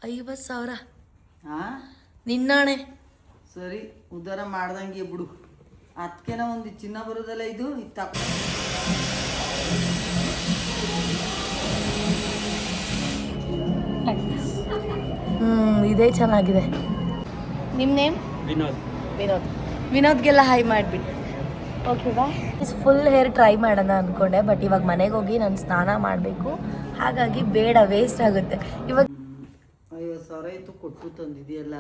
50,000. ಹಾಂ ನಿನ್ನಾಣೆ. ಸರಿ, ಉದ್ಧಾರ ಮಾಡ್ದಂಗೆ ಬಿಡು. ಅದಕ್ಕೆನ ಒಂದು ಚಿನ್ನ ಬರೋದಲ್ಲ, ಇದು ಇತ್ತ. ಇದೇ ಚೆನ್ನಾಗಿದೆ. ನಿಮ್ಮ ನೇಮ್? ವಿನೋದ್. ವಿನೋದ್. ವಿನೋದ್ಗೆಲ್ಲ ಹಾಯ್ ಮಾಡಿಬಿಡಿ. Okay bye. Full hair try ಮಾಡೋಣ ಅಂದ್ಕೊಂಡೆ, ಬಟ್ ಇವಾಗ ಮನೆಗೆ ಹೋಗಿ ನಾನು ಸ್ನಾನ ಮಾಡಬೇಕು. ಹಾಗಾಗಿ ಬೇಡ, ವೇಸ್ಟ್ ಆಗುತ್ತೆ ಇವಾಗ. 50,000 ಇತ್ತು ಕೊಟ್ಟು ತಂದಿದೆಯಲ್ಲ,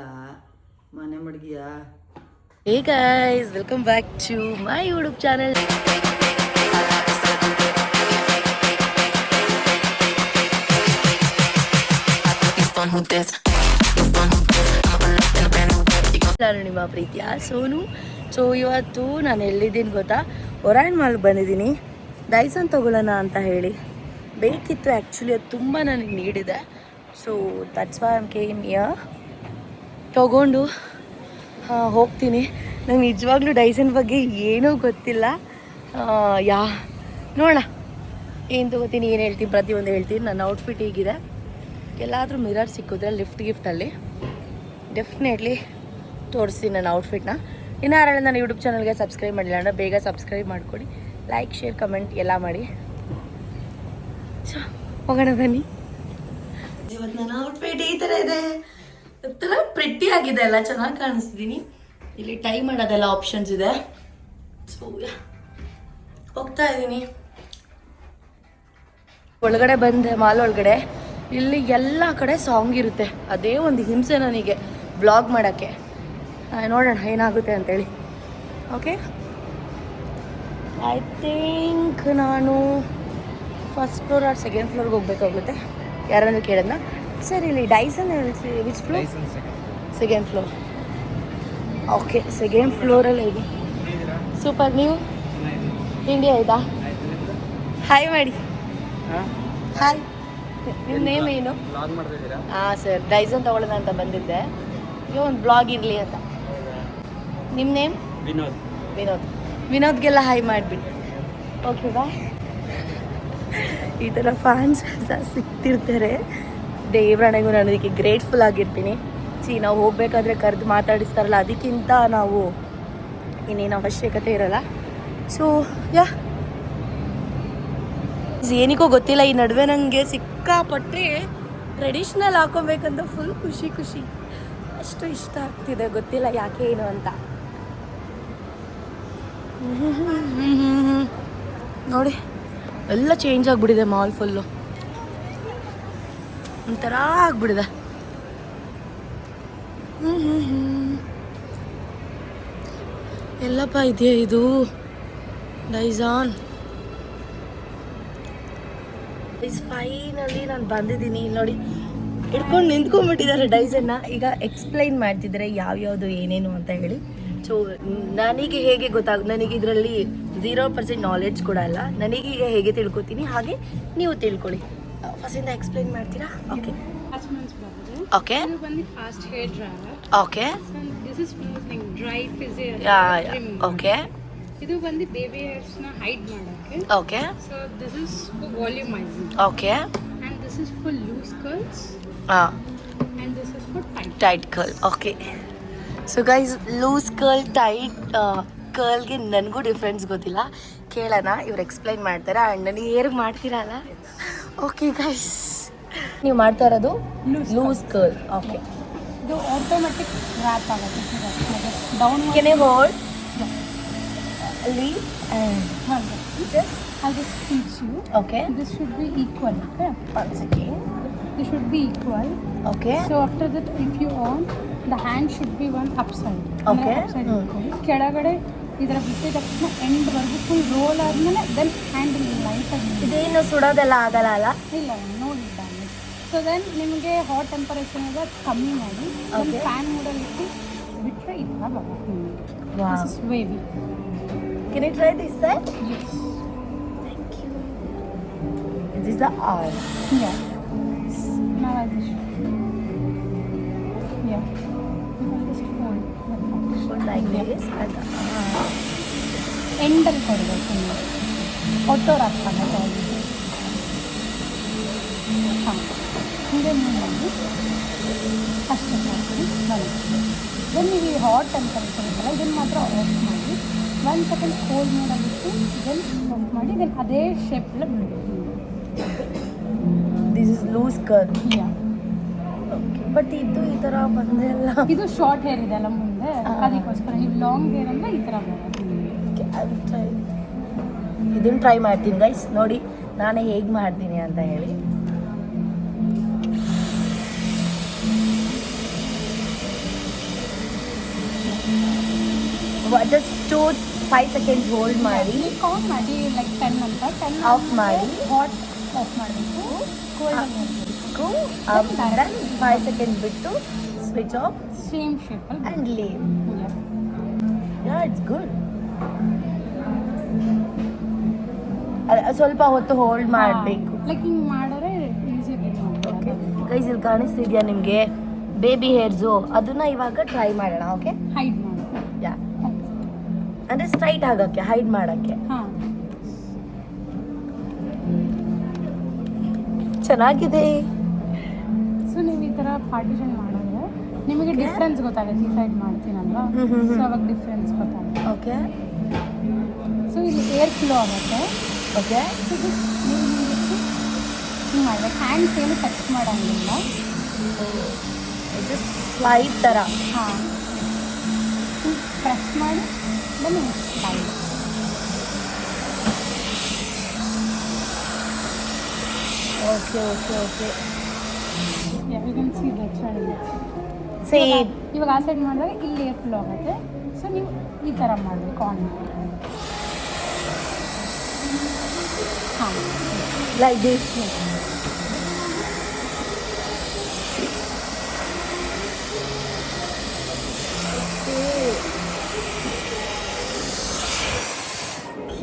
ಮನೆ ಮಡ್ಗಿಯಾ? Hey guys, welcome back to my YouTube channel. ನಾನು ನಿಮ್ಮ ಪ್ರೀತಿಯ ಸೋನು. ಸೊ ಇವತ್ತು ನಾನು ಎಲ್ಲಿದ್ದೀನಿ ಗೊತ್ತಾ? ಒರಾಯನ್ ಮಾಲ್ಗೆ ಬಂದಿದ್ದೀನಿ. ಡೈಸನ್ ತೊಗೊಳ್ಳೋಣ ಅಂತ ಹೇಳಿ ಬೇಕಿತ್ತು. ಆ್ಯಕ್ಚುಲಿ ಅದು ತುಂಬ ನನಗೆ ನೀಡಿದೆ. So that's why I am came here. ತೊಗೊಂಡು ಹೋಗ್ತೀನಿ. ನಂಗೆ ನಿಜವಾಗ್ಲೂ ಡೈಸನ್ ಬಗ್ಗೆ ಏನೂ ಗೊತ್ತಿಲ್ಲ. ನೋಡೋಣ ಏನು ತೊಗೋತೀನಿ, ಏನು ಹೇಳ್ತೀನಿ, ಪ್ರತಿಯೊಂದು ಹೇಳ್ತೀನಿ. ನನ್ನ ಔಟ್ಫಿಟ್ ಹೀಗಿದೆ. ಎಲ್ಲಾದರೂ ಮಿರರ್ ಸಿಕ್ಕಿದ್ರೆ ಗಿಫ್ಟಲ್ಲಿ ಡೆಫಿನೆಟ್ಲಿ ತೋರಿಸ್ತೀನಿ ನನ್ನ ಔಟ್ಫಿಟ್ನ. ಇನ್ನು ಯಾರೆಲ್ಲ ನನ್ನ ಯೂಟ್ಯೂಬ್ ಚಾನಲ್ಗೆ ಸಬ್ಸ್ಕ್ರೈಬ್ ಮಾಡಿಲ್ಲ ಅಂದರೆ ಬೇಗ ಸಬ್ಸ್ಕ್ರೈಬ್ ಮಾಡಿಕೊಡಿ. ಲೈಕ್, ಶೇರ್, ಕಮೆಂಟ್ ಎಲ್ಲ ಮಾಡಿ. ಹೋಗೋಣ ಬನ್ನಿ. ಇವತ್ತು ನನ್ನ ಔಟ್ಫಿಟ್ ಈ ಥರ ಇದೆ. ಒಂಥರ ಪ್ರಿಟ್ಟಿ ಆಗಿದೆ, ಎಲ್ಲ ಚೆನ್ನಾಗಿ ಕಾಣಿಸ್ತಿದ್ದೀನಿ. ಇಲ್ಲಿ ಟೈ ಮಾಡೋದೆಲ್ಲ ಆಪ್ಷನ್ಸ್ ಇದೆ. ಸೊ ಹೋಗ್ತಾ ಇದ್ದೀನಿ. ಒಳಗಡೆ ಬಂದೆ, ಮಾಲ್ ಒಳಗಡೆ. ಇಲ್ಲಿ ಎಲ್ಲ ಕಡೆ ಸಾಂಗ್ ಇರುತ್ತೆ. ಅದೇ ಒಂದು ಹಿಂಸೆ ನನಗೆ ಬ್ಲಾಗ್ ಮಾಡೋಕ್ಕೆ. ನೋಡೋಣ ಏನಾಗುತ್ತೆ ಅಂತೇಳಿ. ಓಕೆ, ಐ ಥಿಂಕ್ ನಾನು ಫಸ್ಟ್ ಫ್ಲೋರ್ ಆರ್ ಸೆಕೆಂಡ್ ಫ್ಲೋರ್ಗೆ ಹೋಗ್ಬೇಕಾಗುತ್ತೆ. ಯಾರನ್ನು ಕೇಳಿದ್ನ? ಸರ್ ಇಲ್ಲಿ Dyson which floor? Second floor. Okay, second ಫ್ಲೋರಲ್ಲಿ ಇದೆ. ಸೂಪರ್. ನೀವು ತಿಂಡಿ ಆಯಿತಾ? ಹಾಯ್ ಮಾಡಿ. ಹಾಯ್. ನಿಮ್ಮ ನೇಮ್ ಏನು? ಹಾಂ ಸರ್, ಡೈಸನ್ ತೊಗೊಳ್ಳೋಣ ಅಂತ ಬಂದಿದ್ದೆ. ಈಗ ಒಂದು ಬ್ಲಾಗ್ ಇರಲಿ ಅಂತ. ನಿಮ್ಮ ನೇಮ್? ವಿನೋದ್. ವಿನೋದ್. ವಿನೋದ್ಗೆಲ್ಲ ಹಾಯ್ ಮಾಡಿಬಿಡಿ. Okay bye. ಈ ಥರ ಫ್ಯಾನ್ಸ್ ಸಿಗ್ತಿರ್ತಾರೆ. ದೇವರಣೆಗೂ ನಾನು ಅದಕ್ಕೆ ಗ್ರೇಟ್ಫುಲ್ ಆಗಿರ್ತೀನಿ. ನಾವು ಹೋಗಬೇಕಾದ್ರೆ ಕರೆದು ಮಾತಾಡಿಸ್ತಾರಲ್ಲ, ಅದಕ್ಕಿಂತ ನಾವು ಇನ್ನೇನು ಅವಶ್ಯಕತೆ ಇರಲ್ಲ. ಸೊ ಏನಿಕೋ ಗೊತ್ತಿಲ್ಲ, ಈ ನಡುವೆ ನನಗೆ ಸಿಕ್ಕಾಪಟ್ಟೆ ಟ್ರೆಡಿಷ್ನಲ್ ಹಾಕೊಬೇಕಂತ ಫುಲ್ ಖುಷಿ. ಅಷ್ಟು ಇಷ್ಟ ಆಗ್ತಿದೆ, ಗೊತ್ತಿಲ್ಲ ಯಾಕೆ ಏನು ಅಂತ. ನೋಡಿ ಎಲ್ಲ ಚೇಂಜ್ ಆಗಿಬಿಟ್ಟಿದೆ. ಮಾಲ್ ಫುಲ್ಲು ಒಂಥರ ಆಗ್ಬಿಟ್ಟಿದೆ. ಎಲ್ಲಪ್ಪ ಇದೆಯಾ ಇದು? ಡೈಸಾನ್. ಫೈನಲಿ ನಾನು ಬಂದಿದ್ದೀನಿ. ನೋಡಿ ಹಿಡ್ಕೊಂಡು ನಿಂತ್ಕೊಂಡ್ಬಿಟ್ಟಿದ್ದಾರೆ ಡೈಸನ್ನ. ಈಗ ಎಕ್ಸ್ಪ್ಲೈನ್ ಮಾಡ್ತಿದ್ದಾರೆ ಯಾವ್ಯಾವುದು ಏನೇನು ಅಂತ ಹೇಳಿ. ಸೊ ನನಗೆ ಹೇಗೆ ನನಗೆ ಇದರಲ್ಲಿ 0% ನಾಲೆಡ್ಜ್ ಕೂಡ ಅಲ್ಲ. ನನಗೀಗ ಹೇಗೆ ತಿಳ್ಕೊತೀನಿ ಹಾಗೆ ನೀವು ತಿಳ್ಕೊಳ್ಳಿ. ಫಸ್ಟಿಂದ ಎಕ್ಸ್ಪ್ಲೈನ್ ಮಾಡ್ತೀರಾ? Okay okay fast hair dryer. Okay, this is smoothening dry ಫಿಜಿಯಲ್. ಓಕೆ, ಇದು ಬಂದು ಬೇಬಿ ಹೇರ್ಸ್ ನ ಹೈಡ್ ಮಾಡೋಕೆ. Okay, so this is for volumising. Okay, and this is for loose curls. And this is for tight curl. Okay, so guys, loose curl, tight ಕರ್ಲ್ಗೆ ನನಗೂ difference ಗೊತ್ತಿಲ್ಲ. ಕೇಳೋಣ, ಇವ್ರು ಎಕ್ಸ್ಪ್ಲೈನ್ ಮಾಡ್ತಾರೆ. ಆ್ಯಂಡ್ ನನಗೆ ಹೇಗೆ ಮಾಡ್ತೀರಲ್ಲ. ಓಕೆ ಗೈಸ್, ನೀವು ಮಾಡ್ತಾ ಇರೋದು ಲೂಸ್ ಕರ್ಲ್. ಓಕೆ, ಇದು ಆಟೋಮೆಟಿಕ್ ರ್ಯಾಪ್ ಆಗುತ್ತೆ. Down can you hold leave and I'll just teach you. Okay, This should be equal. Okay, one second. This should be equal. Okay, So after that, if you on, the hand should be one upside. Okay. Upside ಕೆಳಗಡೆ ಇದರ ಬಿಟ್ಟಿದ ತಕ್ಷಣ end ವರೆಗೂ full roll ಆದ್ಮೇಲೆ then hand light ಆಗಿ ಇದೇನು ಸುಡೋದೆಲ್ಲ ಆಗಲ್ಲ ಅಲ್ಲ? ಇಲ್ಲ ನೋಡಿಲ್ಲ. ಸೊ ದೆನ್ ನಿಮಗೆ ಹಾಟ್ ಟೆಂಪರೇಚರ್ ಇದೆ ಕಮ್ಮಿ ಮಾಡಿ ಫ್ಯಾನ್ ಮೋಡಲ್ಲಿ ಇಟ್ಟು ಬಿಟ್ಟರೆ ಈ ಥರ ಬರುತ್ತೆ. Wow. This is wavy. Can you try this side? Yes. Thank you. This is the oil. Yeah. Now I just yeah. You can just hold. Put like this and ಎಂಡಲ್ಲಿ ಕೊಡಬೇಕು ನೀವು. ಆಟೋ ರ್ಯಾಪ್ ಆಗುತ್ತೆ. ಹಾಂ, ಹಿಂಗೆ ಮಾಡಿ then ನೀವು ಈ hot temperature ಇತ್ತಲ್ಲ ಇದನ್ನು ಮಾತ್ರ ಆಫ್ ಮಾಡಿ 1 ಸೆಕೆಂಡ್ ಕೋಲ್ಡ್ ಮಾಡೋದಿತ್ತು, ದೆನ್ ಆಫ್ ಮಾಡಿ, ದೆನ್ ಅದೇ ಶೇಪೆಲ್ಲ ಬಿಡಬೇಕು. This is loose curl. Yeah, but ಇದು ಈ ಥರ ಬಂದೇ ಇಲ್ಲ. ಇದು ಶಾರ್ಟ್ ಹೇರ್ ಇದೆ ಅಲ್ಲ ಮುಂದೆ, ಅದಕ್ಕೋಸ್ಕರ. ನೀವು ಲಾಂಗ್ ಹೇರ್ ಅಂದರೆ ಈ ಥರ ಬರೋದು. ಇದನ್ನು ಟ್ರೈ ಮಾಡ್ತೀನಿ ಗೈಸ್, ನೋಡಿ ನಾನೇ ಹೇಗೆ ಮಾಡ್ತೀನಿ ಅಂತ ಹೇಳಿ. ಜಸ್ಟ್ 2-5 seconds ಹೋಲ್ಡ್ ಮಾಡಿ ಕೌಂಟ್ ಮಾಡಿ, ಲೈಕ್ 10 ಅಂತ 10 ಆಫ್ ಮಾಡಿ, ಹಾಟ್ ಆಫ್ ಮಾಡಬೇಕು, ಕೋಲ್ಡ್ ದೆನ್ 5 seconds ಬಿಟ್ಟು ಸ್ವಿಚ್ ಆಫ್ ಸೇಮ್ ಶೇಪಲ್ಲಿ and leave. Yeah, it's good. ಸ್ವಲ್ಪ ಹೊತ್ತು ಹೋಲ್ಡ್ ಮಾಡಬೇಕು. ಲೈಕ್ ಹಿಂಗೆ ಮಾಡಿದ್ರೆ ಈಸಿಯಾಗಿ ಓಕೆ ಗೈಸ್, ಇಲ್ಲಿ ಕಾಣಿಸ್ತಿದ್ಯಾ ನಿಮಗೆ ಬೇಬಿ ಹೇರ್ಸು? ಅದನ್ನ ಇವಾಗ ಟ್ರೈ ಮಾಡೋಣ. ಓಕೆ, ಹೈಡ್ ಮಾಡಿ. ಯಾ, ಅಂದರೆ ಸ್ಟ್ರೈಟ್ ಆಗೋಕ್ಕೆ, ಹೈಡ್ ಮಾಡೋಕ್ಕೆ. ಹಾಂ, ಚೆನ್ನಾಗಿದೆ. ಸೊ ನೀವು ಈ ಥರ ಪಾರ್ಟಿಷನ್ ಮಾಡಿದ್ರೆ ನಿಮಗೆ ಡಿಫ್ರೆನ್ಸ್ ಗೊತ್ತಾಗುತ್ತೆ. ಈ ಸೈಡ್ ಮಾಡ್ತೀನಲ್ವ, ಸೊ ಅವಾಗ ಡಿಫ್ರೆನ್ಸ್ ಗೊತ್ತಾಗುತ್ತೆ. ಓಕೆ, ಸೊ ಇಲ್ಲಿ ಏರ್ ಫ್ಲೋ ಆಗುತ್ತೆ. ಓಕೆ, ಸೊ ನೀವು ಹಿಂಗೆ ಮಾಡಬೇಕು. ಹ್ಯಾಂಡ್ಸ್ ಏನು ಟಚ್ ಮಾಡೋಂಗಿಲ್ಲ. ಜಸ್ಟ್ ಸ್ಲೈಡ್ ಥರ. ಹಾಂ, ಪ್ರೆಸ್ ಮಾಡಿ ಬನ್ನಿ slide. Okay okay okay, you can see that side. Same. ಇವಾಗ ಆ ಸೈಡ್ ಮಾಡಿದಾಗ ಇಲ್ಲಿ ಏರ್ ಫ್ಲೋ ಆಗುತ್ತೆ. ಸೊ ನೀವು ಈ ಥರ ಮಾಡಬೇಕು ಆನ್ ಮಾಡಿ. ಹಾಂ, ಲೈಕ್ ದಿಸ್.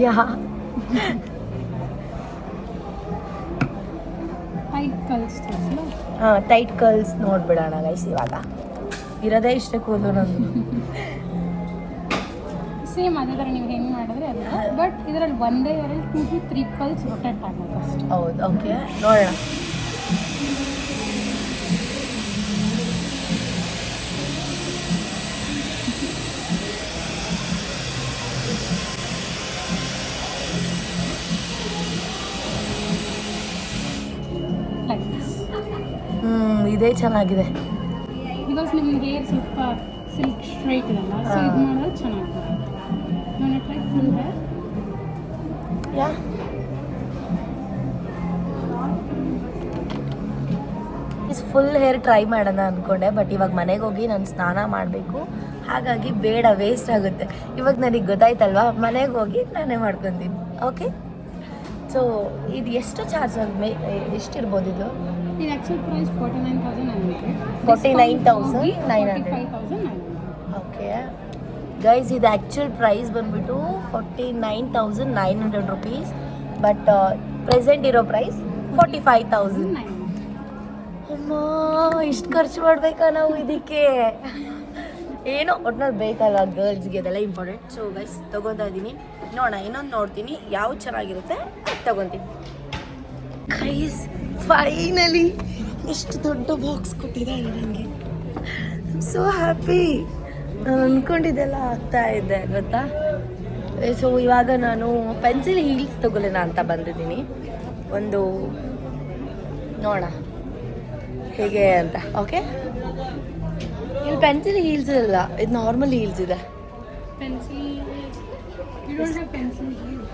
ಯಾ, ಟೈಟ್ ಕಲಿಸ್ತೀವಲ್ಲ. ಹಾಂ, ಟೈಟ್ ಕರ್ಲ್ಸ್ ನೋಡ್ಬಿಡೋಣ ಗೈಸ್. ಇವಾಗ ಇರೋದೇ ಇಷ್ಟೇ ಕೂದಲು ನಂದು. ಸೇಮ್ ಅದೇ ಥರ ನೀವು ಹೆಂಗೆ ಮಾಡಿದ್ರೆ ಅಲ್ಲ, ಬಟ್ ಇದರಲ್ಲಿ ಒಂದೇ ಎರಡು 2 to 3 ಕಲ್ಸ್ ರೊಟೇಟ್ ಆಗುತ್ತೆ ಅಷ್ಟೇ. ಹೌದು, ಓಕೆ, ನೋಡೋಣ. Like this. ಇದೇ ಚೆನ್ನಾಗಿದೆ. ಬಿಕಾಸ್ ನಿಮ್ಮ ಹೇರ್ ಸ್ವಲ್ಪ ಸಿಲ್ಕ್ ಸ್ಟ್ರೈಟ್ ಇದಲ್ಲ, ಸೊ ಇದು ಮಾಡಿದ್ರೆ ಚೆನ್ನಾಗಿ ಬರುತ್ತೆ. ನಾನು ಟ್ರೈ ಫುಲ್ ಹೇರ್. ಯಾ, ಫುಲ್ ಹೇರ್ ಟ್ರೈ ಮಾಡೋಣ ಅಂದ್ಕೊಂಡೆ, ಬಟ್ ಇವಾಗ ಮನೆಗೆ ಹೋಗಿ ನಾನು ಸ್ನಾನ ಮಾಡಬೇಕು, ಹಾಗಾಗಿ ಬೇಡ, ವೇಸ್ಟ್ ಆಗುತ್ತೆ. ಇವಾಗ ನನಗೆ ಗೊತ್ತಾಯ್ತಲ್ವಾ, ಮನೆಗೆ ಹೋಗಿ ನಾನೇ ಮಾಡ್ಕೊತೀನಿ. ಓಕೆ, ಸೊ ಇದು ಎಷ್ಟು ಚಾರ್ಜ್ ಎಷ್ಟಿರ್ಬೋದು ಇದು? ಇದು ಆ್ಯಕ್ಚುಲ್ ಪ್ರೈಸ್ 49,900. 49,900. 45,900. ಓಕೆ ಗೈಸ್, ಇದು ಆ್ಯಕ್ಚುಲ್ ಪ್ರೈಸ್ ಬಂದುಬಿಟ್ಟು 49,900 ರುಪೀಸ್, ಬಟ್ ಪ್ರೆಸೆಂಟ್ ಇರೋ ಪ್ರೈಸ್ 45,000. 900. ಅಮ್ಮ, ಇಷ್ಟು ಖರ್ಚು ಮಾಡಬೇಕಾ ನಾವು ಇದಕ್ಕೆ? ಏನೋ ಒಟ್ನಲ್ಲಿ ಬೇಕಲ್ಲ ಗರ್ಲ್ಸ್ಗೆ, ಅದೆಲ್ಲ ಇಂಪಾರ್ಟೆಂಟ್. ಸೊ ಗೈಸ್ ತೊಗೊತಾ ಇದ್ದೀನಿ. ನೋಡೋಣ, ಇನ್ನೊಂದು ನೋಡ್ತೀನಿ ಯಾವ್ದು ಚೆನ್ನಾಗಿರುತ್ತೆ ತೊಗೊತೀನಿ. ಗೈಸ್ ಫೈನಲಿ ಎಷ್ಟು ದೊಡ್ಡ ಬಾಕ್ಸ್ ಕೊಟ್ಟಿದ್ದಾರೆ ನನಗೆ. So happy. ನಾನು ಅಂದ್ಕೊಂಡಿದ್ದೆಲ್ಲ ಆಗ್ತಾ ಇದ್ದೆ ಗೊತ್ತಾ. ಸೊ ಇವಾಗ ನಾನು ಪೆನ್ಸಿಲ್ ಹೀಲ್ಸ್ ತೊಗೊಳ್ಳೋಣ ಅಂತ ಬಂದಿದ್ದೀನಿ. ಒಂದು ನೋಡೋಣ ಹೇಗೆ ಅಂತ. ಓಕೆ, ಇಲ್ಲಿ ಪೆನ್ಸಿಲ್ ಹೀಲ್ಸ್ ಇಲ್ಲ, ಇದು ನಾರ್ಮಲ್ ಹೀಲ್ಸ್ ಇದೆ. Pencil. You don't have pencil heels.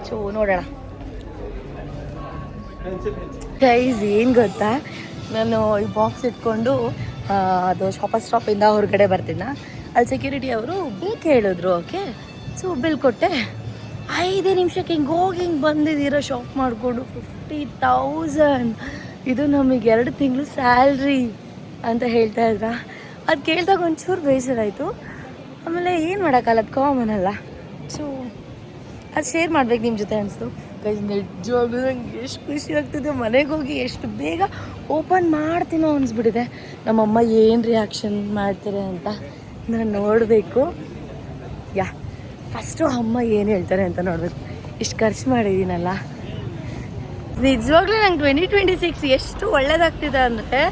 So ನೋಡೋಣ ಗೈಸ್. ಏನು ಗೊತ್ತಾ, ನಾನು ಈ ಬಾಕ್ಸ್ ಇಟ್ಕೊಂಡು ಅದು ಶಾಪರ್ ಸ್ಟಾಪಿಂದ ಹೊರಗಡೆ ಬರ್ತೀನ. ಅಲ್ಲಿ ಸೆಕ್ಯೂರಿಟಿ ಅವರು ಬಿಲ್ ಕೇಳಿದ್ರು. ಓಕೆ, ಸೊ ಬಿಲ್ ಕೊಟ್ಟೆ. 5 ನಿಮಿಷಕ್ಕೆ ಹಿಂಗೆ ಬಂದಿದ್ದೀರಾ ಶಾಪ್ ಮಾಡಿಕೊಂಡು 50,000. ಇದು ನಮಗೆ 2 ತಿಂಗಳು ಸ್ಯಾಲ್ರಿ ಅಂತ ಹೇಳ್ತಾ ಇದ್ರ. ಅದು ಕೇಳಿದಾಗ ಒಂಚೂರು ಬೇಜಾರಾಯಿತು. ಆಮೇಲೆ ಏನು ಮಾಡೋಕ್ಕಲ್ಲ, ಅದು ಕಾಮನ್ ಅಲ್ಲ. ಸೊ ಅದು ಶೇರ್ ಮಾಡ್ಬೇಕು ನಿಮ್ಮ ಜೊತೆ ಅನಿಸ್ತು. ಗೈಸ್ ನಿಜವಾಗ್ಲೂ ನಂಗೆ ಎಷ್ಟು ಖುಷಿ ಆಗ್ತಿದೆ. ಮನೆಗೆ ಹೋಗಿ ಎಷ್ಟು ಬೇಗ ಓಪನ್ ಮಾಡ್ತೀನೋ ಅನಿಸ್ಬಿಟ್ಟಿದೆ. ನಮ್ಮಮ್ಮ ಏನು ರಿಯಾಕ್ಷನ್ ಮಾಡ್ತಾರೆ ಅಂತ ನಾನು ನೋಡಬೇಕು. ಯಾ, ಫಸ್ಟು ಅಮ್ಮ ಏನು ಹೇಳ್ತಾರೆ ಅಂತ ನೋಡಬೇಕು. ಇಷ್ಟು ಖರ್ಚು ಮಾಡಿದ್ದೀನಲ್ಲ, ನಿಜವಾಗ್ಲೂ ನಂಗೆ 2026 ಎಷ್ಟು ಒಳ್ಳೇದಾಗ್ತಿದೆ ಅಂದರೆ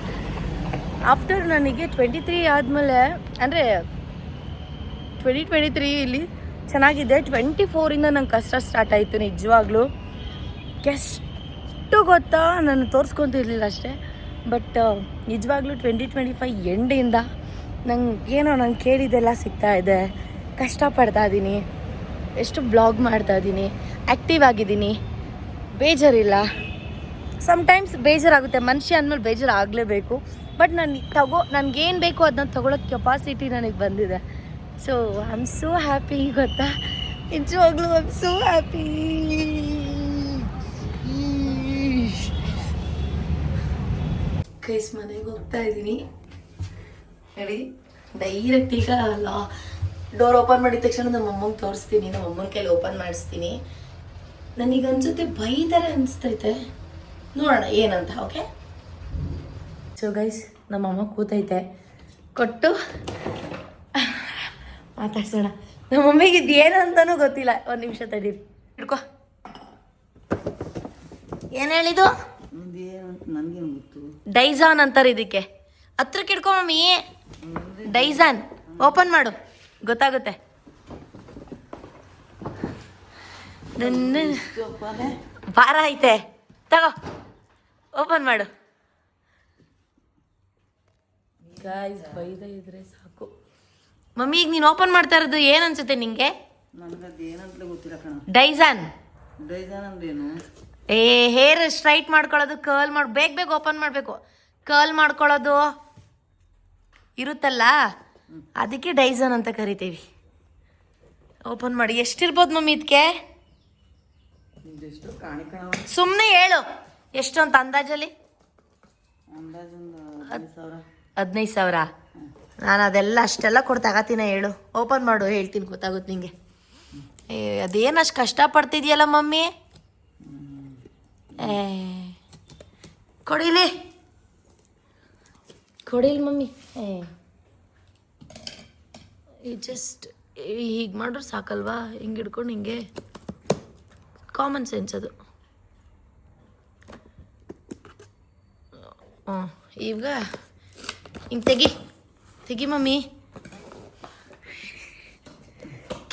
ಆಫ್ಟರ್ ನನಗೆ 23 ಆದಮೇಲೆ ಅಂದರೆ 2023 ಇಲ್ಲಿ ಚೆನ್ನಾಗಿದೆ. 24ಇಂದ ನಂಗೆ ಕಷ್ಟ ಸ್ಟಾರ್ಟ್ ಆಯಿತು ನಿಜವಾಗ್ಲೂ. ಎಷ್ಟು ಗೊತ್ತಾ, ನಾನು ತೋರಿಸ್ಕೊತಿರ್ಲಿಲ್ಲ ಅಷ್ಟೇ. ಬಟ್ ನಿಜವಾಗ್ಲೂ 2025 ಎಂಡಿಂದ ನಂಗೆ ನಂಗೆ ಕೇಳಿದ್ದೆಲ್ಲ ಸಿಗ್ತಾ ಇದೆ. ಕಷ್ಟಪಡ್ತಾ ಇದ್ದೀನಿ, ಎಷ್ಟು ಬ್ಲಾಗ್ ಮಾಡ್ತಾಯಿದ್ದೀನಿ, ಆ್ಯಕ್ಟಿವ್ ಆಗಿದ್ದೀನಿ, ಬೇಜಾರಿಲ್ಲ. ಸಮ್ಟೈಮ್ಸ್ ಬೇಜಾರಾಗುತ್ತೆ, ಮನುಷ್ಯ ಅಂದಮೇಲೆ ಬೇಜಾರು ಆಗಲೇಬೇಕು. ಬಟ್ ನನಗೇನು ಬೇಕು ಅದನ್ನ ತೊಗೊಳೋಕ್ಕೆ ಕೆಪಾಸಿಟಿ ನನಗೆ ಬಂದಿದೆ. So I am so happy ಗೊತ್ತಾ, ನಿಜವಾಗ್ಲೂ ಐ ಆಮ್ ಸೋ ಹ್ಯಾಪಿ. ಕೈಸ್ ಮನೆಗೆ ಹೋಗ್ತಾ ಇದ್ದೀನಿ ಹೇಳಿ. ಡೈರೆಕ್ಟ್ ಈಗ ಡೋರ್ ಓಪನ್ ಮಾಡಿದ ತಕ್ಷಣ ನಮ್ಮ ಅಮ್ಮಂಗೆ ತೋರಿಸ್ತೀನಿ, ನಮ್ಮ ಅಮ್ಮನ ಕೈಲಿ ಓಪನ್ ಮಾಡಿಸ್ತೀನಿ. ನನಗೆ ಅನ್ಸುತ್ತೆ ಬೈತಾರೆ ಅನಿಸ್ತೈತೆ, ನೋಡೋಣ ಏನಂತ. ಓಕೆ, ಸೊ ಗೈಸ್ ನಮ್ಮ ಅಮ್ಮ ಕೂತೈತೆ, ಕೊಟ್ಟು ಮಾತಾಡ್ಸೋಣ. ನಮ್ಮ ಮಮ್ಮಿಗೆ ಇದು ಏನು ಅಂತಲೂ ಗೊತ್ತಿಲ್ಲ. ಒಂದು ನಿಮಿಷ ತಡೀರಿ, ಹಿಡ್ಕೊ. ಏನು ಹೇಳಿದ್ದು? ನನಗೇನು ಗೊತ್ತು. ಡೈಜಾನ್ ಅಂತಾರೆ ಇದಕ್ಕೆ. ಹತ್ರಕ್ಕೆ ಹಿಡ್ಕೊ ಮಮ್ಮಿ. ಡೈಜಾನ್ ಓಪನ್ ಮಾಡು, ಗೊತ್ತಾಗುತ್ತೆ. ನನ್ನ ಭಾರ ಐತೆ, ತಗೋ ಓಪನ್ ಮಾಡು. ಗಾಯ್ಸ್ ಬೈದ ಇದ್ರೆ ಸಾಕು. ಮಮ್ಮಿ ಈಗ ನೀನು ಓಪನ್ ಮಾಡ್ತಾ ಇರೋದು ಏನು ಅನ್ಸುತ್ತೆ ನಿಂಗೆ? ನನಗದು ಏನಂತಲೇ ಗೊತ್ತಿಲ್ಲ ಕಣ. ಡೈಜಾನ್. ಡೈಜಾನ್ ಅಂದ್ರೇನು? ಹೇರ್ ಸ್ಟ್ರೈಟ್ ಮಾಡ್ಕೊಳ್ಳೋದು, ಕರ್ಲ್ ಮಾಡಿ ಬೇಗ ಓಪನ್ ಮಾಡಬೇಕು. ಕರ್ಲ್ ಮಾಡ್ಕೊಳ್ಳೋದು ಇರುತ್ತಲ್ಲ, ಅದಕ್ಕೆ ಡೈಜಾನ್ ಅಂತ ಕರಿತೀವಿ. ಓಪನ್ ಮಾಡಿ. ಎಷ್ಟಿರ್ಬೋದು ಮಮ್ಮಿ ಇದಕ್ಕೆ? ಇದೆಷ್ಟು ಕಾಣಿಕಣ? ಸುಮ್ಮನೆ ಹೇಳು ಎಷ್ಟು ಅಂತ ಅಂದಾಜಲ್ಲಿ. ಅಂದಾಜೊಂದು 15,000. ನಾನು ಅದೆಲ್ಲ ಅಷ್ಟೆಲ್ಲ ಕೊಟ್ಟು ತಗೋತೀನ, ಹೇಳು. ಓಪನ್ ಮಾಡು, ಹೇಳ್ತೀನಿ, ಗೊತ್ತಾಗುತ್ತೆ ನಿಂಗೆ. ಅದೇನು ಅಷ್ಟು ಕಷ್ಟಪಡ್ತಿದ್ಯಲ್ಲ ಮಮ್ಮಿ. ಕೊಡಿಲಿ ಮಮ್ಮಿ. ಜಸ್ಟ್ ಹೀಗೆ ಮಾಡ್ರೆ ಸಾಕಲ್ವಾ, ಹಿಂಗೆ ಹಿಡ್ಕೊಂಡು ಹಿಂಗೆ. ಕಾಮನ್ ಸೆನ್ಸ್ ಅದು. ಈಗ ಹಿಂಗೆ ತೆಗಿ ಮಮ್ಮಿ.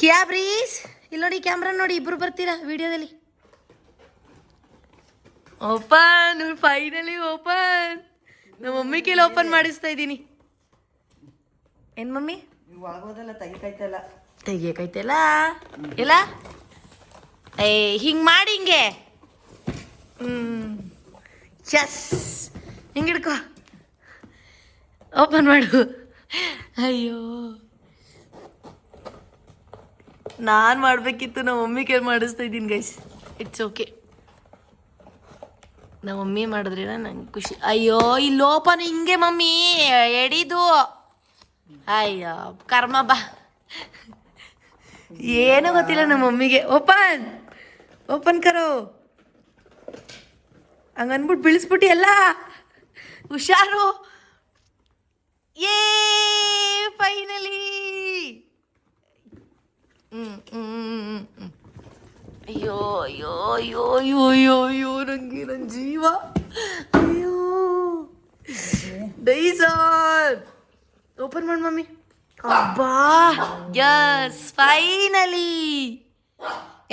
ಕ್ಯಾಬ್ರೀಸ್ ಇಲ್ಲಿ ನೋಡಿ, ಕ್ಯಾಮ್ರಾ ನೋಡಿ, ಇಬ್ಬರು ಬರ್ತೀರಾ ವಿಡಿಯೋದಲ್ಲಿ. Open, finally open. ನಮ್ಮ ಮಮ್ಮಿ ಕೈಲಿ ಓಪನ್ ಮಾಡಿಸ್ತಾ ಇದ್ದೀನಿ. ಏನು ಮಮ್ಮಿ? ಒಳಗೋದಲ್ಲ, ತೆಗಿಕೈತಲ್ಲ. ತೆಗಿಯಕೈತಲ್ಲ ಇಲ್ಲ? ಹಿಂಗೆ ಮಾಡಿ, ಹಿಂಗೆ. ಎಸ್, ಹಿಂಗೆ ಹಿಡ್ಕೊ, ಓಪನ್ ಮಾಡು. ಅಯ್ಯೋ, ನಾನು ಮಾಡಬೇಕಿತ್ತು, ನಮ್ಮ ಮಮ್ಮಿ ಕೈಲಿ ಮಾಡಿಸ್ತಾ ಇದ್ದೀನಿ ಗೈಸ್. ಇಟ್ಸ್ ಓಕೆ, ನಮ್ಮ ಮಮ್ಮಿ ಮಾಡಿದ್ರೆ ನಂಗೆ ಖುಷಿ. ಅಯ್ಯೋ, ಇಲ್ಲಿ ಓಪನ್ ಹಿಂಗೆ ಮಮ್ಮಿ ಎಡಿದು. ಅಯ್ಯೋ ಕರ್ಮ ಬಾ, ಏನೂ ಗೊತ್ತಿಲ್ಲ ನಮ್ಮ ಮಮ್ಮಿಗೆ. ಓಪನ್ ಕರೋ, ಹಂಗನ್ಬಿಟ್ಟು ಬೀಳಿಸ್ಬಿಟ್ಟು ಎಲ್ಲ. ಹುಷಾರು. ಏ ಫೈನಲಿ. ಅಯ್ಯೋ ಅಯ್ಯೋ ಅಯ್ಯೋ ಅಯ್ಯೋ ಅಯ್ಯೋ ಅಯ್ಯೋ, ನಂಗೆ ನನ್ನ ಜೀವ. ಅಯ್ಯೋ, ಡೈಜಾನ್ ಓಪನ್ ಮಾಡಿ ಮಮ್ಮಿ. ಅಬ್ಬಾ, ಯಸ್ ಫೈನಲಿ.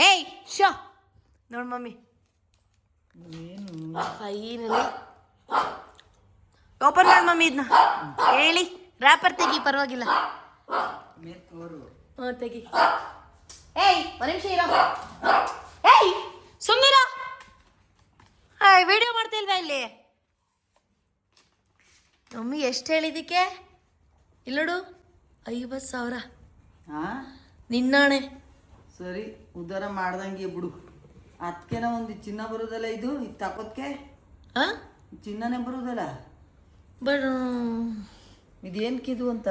ಏಯ್ ಶೋ ನೋಡು ಮಮ್ಮಿ, ಫೈನಲಿ ಓಪನ್ ಮಾಡಿ ಮಮ್ಮಿ. ಇದನ್ನ ಹೇಳಿ, ರ್ಯಾಪರ್ ತೆಗಿ, ಪರವಾಗಿಲ್ಲ. ತೆಗಿ. ಏಯ್ ಒಂದು ನಿಮಿಷ ಇರೋ. ಏಯ್ ಸುಮ್ಮನಿರ, ವಿಡಿಯೋ ಮಾಡ್ತಾ ಇಲ್ವಾ ಇಲ್ಲಿ? ಮಮ್ಮಿ ಎಷ್ಟು ಹೇಳಿದ್ದಕ್ಕೆ? ಇಲ್ಲೋಡು, 50,000. ನಿನ್ನಾಣೆ. ಸರಿ, ಉದ್ಧಾರ ಮಾಡ್ದಂಗೆ ಬಿಡು. ಅದಕ್ಕೆನ ಒಂದು ಚಿನ್ನ ಬರೋದಲ್ಲ, ಇದು ತಾಕೋದಕ್ಕೆ ಚಿನ್ನನೇ ಬರೋದಲ್ಲ. ಬಟ್ ಇದೇನಕ್ಕಿದು ಅಂತ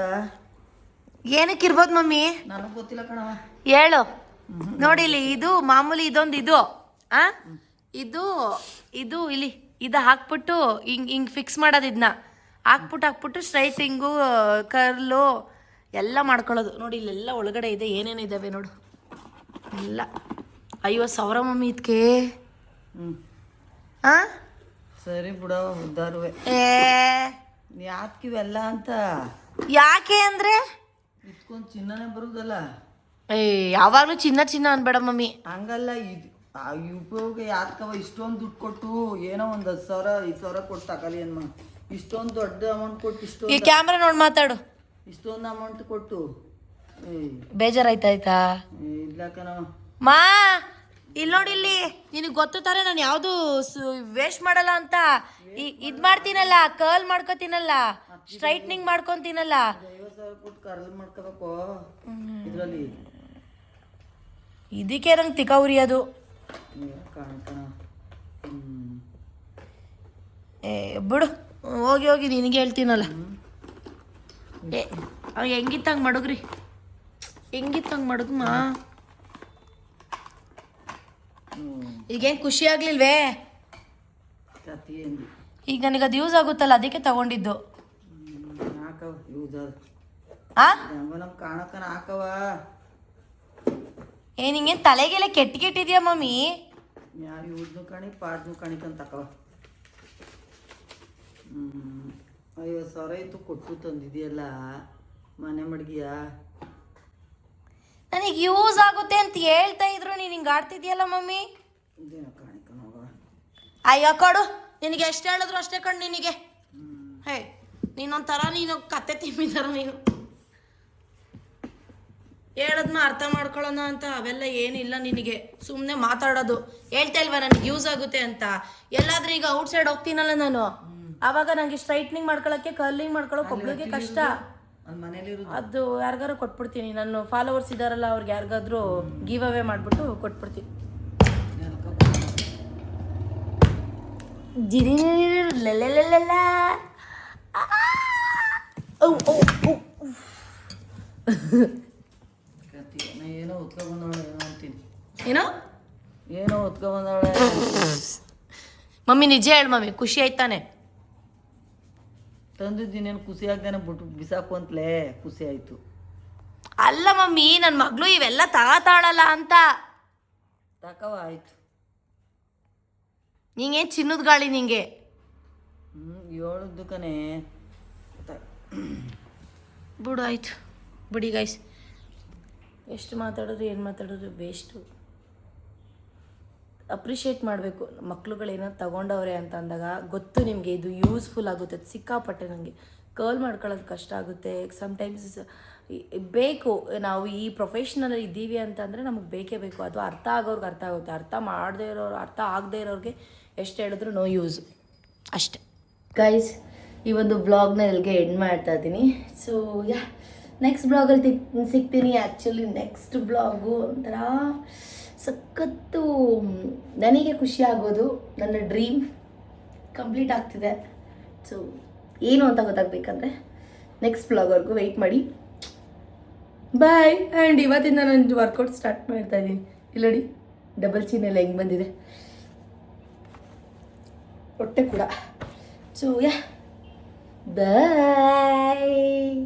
ಏನಕ್ಕಿರ್ಬೋದು ಮಮ್ಮಿ? ನನಗೆ ಗೊತ್ತಿಲ್ಲ ಕಣವ. ಹೇಳು. ನೋಡಿ ಇಲ್ಲಿ, ಇದು ಮಾಮೂಲಿ, ಇದೊಂದು ಇದು ಇದು ಇಲ್ಲಿ ಇದು ಹಾಕ್ಬಿಟ್ಟು ಹಿಂಗೆ ಫಿಕ್ಸ್ ಮಾಡೋದು. ಇದನ್ನ ಹಾಕ್ಬಿಟ್ಟು ಸ್ಟ್ರೈಟಿಂಗು, ಕರ್ಲು ಎಲ್ಲ ಮಾಡ್ಕೊಳ್ಳೋದು. ನೋಡಿ ಇಲ್ಲೆಲ್ಲ ಒಳಗಡೆ ಇದೆ, ಏನೇನು ಇದ್ದಾವೆ ನೋಡು ಎಲ್ಲ. 50,000 ಮಮ್ಮಿ ಇದಕ್ಕೆ. ಸರಿ ಬಿಡವ, ಉದ್ದಾರುವೆ. ಯಾಕಿವೆಲ್ಲ ಅಂತ ಯಾಕೆ ಅಂದರೆ ಇಟ್ಕೊಂಡು ಚಿನ್ನನೇ ಬರುದಲ್ಲ. ಯಾವಾಗಲೂ ಚಿನ್ನ ಚಿನ್ನ ಅನ್ಬೇಡ ಮಮ್ಮಿ. ಹಂಗಲ್ಲ, ಇದು ಆ ಉಪಯೋಗ ಯಾಕವ ಇಷ್ಟೊಂದು ದುಡ್ಡು ಕೊಟ್ಟು ಏನೋ ಒಂದು 10,000 5,000 ಕೊಟ್ಟು ತಗೊಳ್ಳಿ ಅನ್ಮ. ಇಷ್ಟೊಂದು ದೊಡ್ಡ ಅಮೌಂಟ್ ಕೊಟ್ಟು ಈ ಕ್ಯಾಮ್ರಾ ನೋಡಿ ಮಾತಾಡು. ಇಷ್ಟೊಂದು ಅಮೌಂಟ್ ಕೊಟ್ಟು ಬೇಜಾರಾಯ್ತಾಯ್ತಾ? ಇಲ್ಲ ಕಣವ. ಮಾ ಇಲ್ಲಿ ನೋಡಿ, ಇಲ್ಲಿ ನಿನಗೆ ಗೊತ್ತು ತಾರೆ ನಾನು ಯಾವುದು ವೇಸ್ಟ್ ಮಾಡಲ್ಲ ಅಂತ. ಇದು ಮಾಡ್ತೀನಲ್ಲ, ಕರ್ಲ್ ಮಾಡ್ಕೊತೀನಲ್ಲ, ಸ್ಟ್ರೈಟ್ನಿಂಗ್ ಮಾಡ್ಕೊತೀನಲ್ಲ. 50,000 ಕೊಟ್ಟು ಕರ್ಲ್ ಮಾಡ್ಕೋಬೇಕು ಇದರಲ್ಲಿ. ಇದಕ್ಕೆ ನಂಗೆ ತಿಕ್ಕ ಉರಿಯೋದು. ಬಿಡು, ಹೋಗಿ ಹೋಗಿ ನಿನಗೆ ಹೇಳ್ತೀನಲ್ಲ. ಹೆಂಗಿತ್ತಂಗೆ ಮಡಗ್ರಿ, ಹೆಂಗಿತ್ತಂಗೆ ಮಡಗಮ್ಮ. ಈಗೇನು ಖುಷಿ ಆಗ್ಲಿಲ್ವೇ? ಈಗ ನನಗೆ ಅದು ಯೂಸ್ ಆಗುತ್ತಲ್ಲ, ಅದಕ್ಕೆ ತಗೊಂಡಿದ್ದು. ಕಾಣಕನ ಹಾಕವ. ನಿಂಗೇನು ತಲೆಗೆಲ್ಲ ಕೆಟ್ಟಿದ್ಯಾ ಮಮ್ಮಿ? ಯಾರು ಯೂಸ್ನು ಕಾಣಿ ಪಾಡ್ನು ಕಾಣಿಕಂತ ತಕವ. 50,000 ಇತ್ತು ಕೊಟ್ಟು ತಂದಿದೆಯಲ್ಲ ಮನೆ ಮಡ್ಗಿಯ. ನನಗೆ ಯೂಸ್ ಆಗುತ್ತೆ ಅಂತ ಹೇಳ್ತಾ ಇದ್ರು, ನೀನು ಹಿಂಗೆ ಆಡ್ತಿದ್ಯಲ್ಲ ಮಮ್ಮಿ. ಇದೇನೋ ಕಾಣಿಕನ ಹೋಗ. ಅಯ್ಯೋ ಕೊಡು, ನಿನಗೆ ಎಷ್ಟು ಹೇಳಿದ್ರು ಅಷ್ಟೇ ಕಣ್ ನಿನಗೆ. ಹೇ ನೀನೊಂಥರ, ನೀನು ಕತ್ತೆ ತಿಮ್ಮಿದಾರ. ನೀನು ಹೇಳದ್ನ ಅರ್ಥ ಮಾಡ್ಕೊಳ್ಳೋಣ ಅಂತ ಅವೆಲ್ಲ ಏನಿಲ್ಲ ನಿನಗೆ. ಸುಮ್ಮನೆ ಮಾತಾಡೋದು. ಹೇಳ್ತಾ ಇಲ್ವಾ ನನಗೆ ಯೂಸ್ ಆಗುತ್ತೆ ಅಂತ? ಎಲ್ಲಾದ್ರೂ ಈಗ ಔಟ್ಸೈಡ್ ಹೋಗ್ತೀನಲ್ಲ ನಾನು, ಆವಾಗ ನನಗೆ ಸ್ಟ್ರೈಟ್ನಿಂಗ್ ಮಾಡ್ಕೊಳ್ಳೋಕ್ಕೆ, ಕರ್ಲಿಂಗ್ ಮಾಡ್ಕೊಳ್ಳೋಕೆ ಒಬ್ಳಿಗೆ ಕಷ್ಟ. ಅದು ಯಾರಿಗಾರು ಕೊಟ್ಬಿಡ್ತೀನಿ. ನನ್ನ ಫಾಲೋವರ್ಸ್ ಇದ್ದಾರಲ್ಲ, ಅವ್ರಿಗೆ ಯಾರಿಗಾದ್ರೂ ಗಿವ್ ಅವೇ ಮಾಡಿಬಿಟ್ಟು ಕೊಟ್ಬಿಡ್ತೀನಿ. ಲೆಲೆಲೆಲೆಲ್ಲ ಏನೋ ಹೊತ್ಕೊಂಡ್ಬಂದವಳೆ ಏನೋ ಅಂತೀನಿ. ಏನೋ ಹೊತ್ಕೊಂಡ್ಬಂದವಳೆ. ಮಮ್ಮಿ ನಿಜ ಹೇಳು ಮಮ್ಮಿ, ಖುಷಿ ಆಯ್ತಾನೆ? ತಂದಿದ್ದೀನೇನು ಖುಷಿ ಆಗ್ದೇನೆ ಬಿಟ್ಟು ಬಿಸಾಕು ಅಂತಲೇ ಖುಷಿ ಆಯ್ತು. ಅಲ್ಲ ಮಮ್ಮಿ, ನನ್ನ ಮಗಳು ಇವೆಲ್ಲ ತಗತಾಳಲ್ಲ ಅಂತ. ತಕವ ಆಯ್ತು. ನಿಂಗೇನು ಚಿನ್ನದ ಗಾಳಿ ನಿಂಗೆ? ಹೇಳಿದ್ದು ಕಣೆ. ಬಿಡು ಆಯ್ತು, ಬಿಡಿ ಗೈಸ್. ಎಷ್ಟು ಮಾತಾಡಿದ್ರು ಏನು ಮಾತಾಡಿದ್ರು ವೇಸ್ಟು. ಅಪ್ರಿಷಿಯೇಟ್ ಮಾಡಬೇಕು. ಮಕ್ಳುಗಳೇನೋ ತಗೊಂಡವ್ರೆ ಅಂತ ಅಂದಾಗ ಗೊತ್ತು ನಿಮಗೆ ಇದು ಯೂಸ್ಫುಲ್ ಆಗುತ್ತೆ. ಸಿಕ್ಕಾಪಟ್ಟೆ ನನಗೆ ಕರ್ಲ್ ಮಾಡ್ಕೊಳ್ಳೋದು ಕಷ್ಟ ಆಗುತ್ತೆ ಸಮ್ಟೈಮ್ಸ್. ಬೇಕು, ನಾವು ಈ ಪ್ರೊಫೆಷ್ನಲ್ಲಿ ಇದ್ದೀವಿ ಅಂತಂದರೆ ನಮಗೆ ಬೇಕೇ ಬೇಕು. ಅದು ಅರ್ಥ ಆಗೋರ್ಗೆ ಅರ್ಥ ಆಗುತ್ತೆ, ಅರ್ಥ ಮಾಡದೇ ಇರೋರು, ಅರ್ಥ ಆಗದೇ ಇರೋರಿಗೆ ಎಷ್ಟು ಹೇಳಿದ್ರು ನೋ ಯೂಸ್ ಅಷ್ಟೆ. ಗೈಸ್, ಈ ಒಂದು ವ್ಲಾಗ್ನ ಇಲ್ಲಿಗೆ ಎಂಡ್ ಮಾಡ್ತಾ ಇದ್ದೀನಿ. ಸೊ ಯಾ, ನೆಕ್ಸ್ಟ್ ಬ್ಲಾಗಲ್ಲಿ ಸಿಗ್ತೀನಿ. ಆ್ಯಕ್ಚುಲಿ ನೆಕ್ಸ್ಟ್ ಬ್ಲಾಗು ಒಂಥರ ಸಖತ್ತು ನನಗೆ ಖುಷಿ ಆಗೋದು. ನನ್ನ ಡ್ರೀಮ್ ಕಂಪ್ಲೀಟ್ ಆಗ್ತಿದೆ. ಸೊ ಏನು ಅಂತ ಗೊತ್ತಾಗಬೇಕಂದ್ರೆ ನೆಕ್ಸ್ಟ್ ಬ್ಲಾಗ್ವರೆಗೂ ವೆಯ್ಟ್ ಮಾಡಿ. ಬಾಯ್. ಆ್ಯಂಡ್ ಇವತ್ತಿಂದ ನಾನು ವರ್ಕೌಟ್ ಸ್ಟಾರ್ಟ್ ಮಾಡ್ತಾಯಿದ್ದೀನಿ. ಇಲ್ಲಡಿ ಡಬಲ್ ಚಿನ್ ಎಲ್ಲ ಹೆಂಗೆ ಬಂದಿದೆ, ಹೊಟ್ಟೆ ಕೂಡ. ಸೊ ಯಾ, ಬಾಯ್.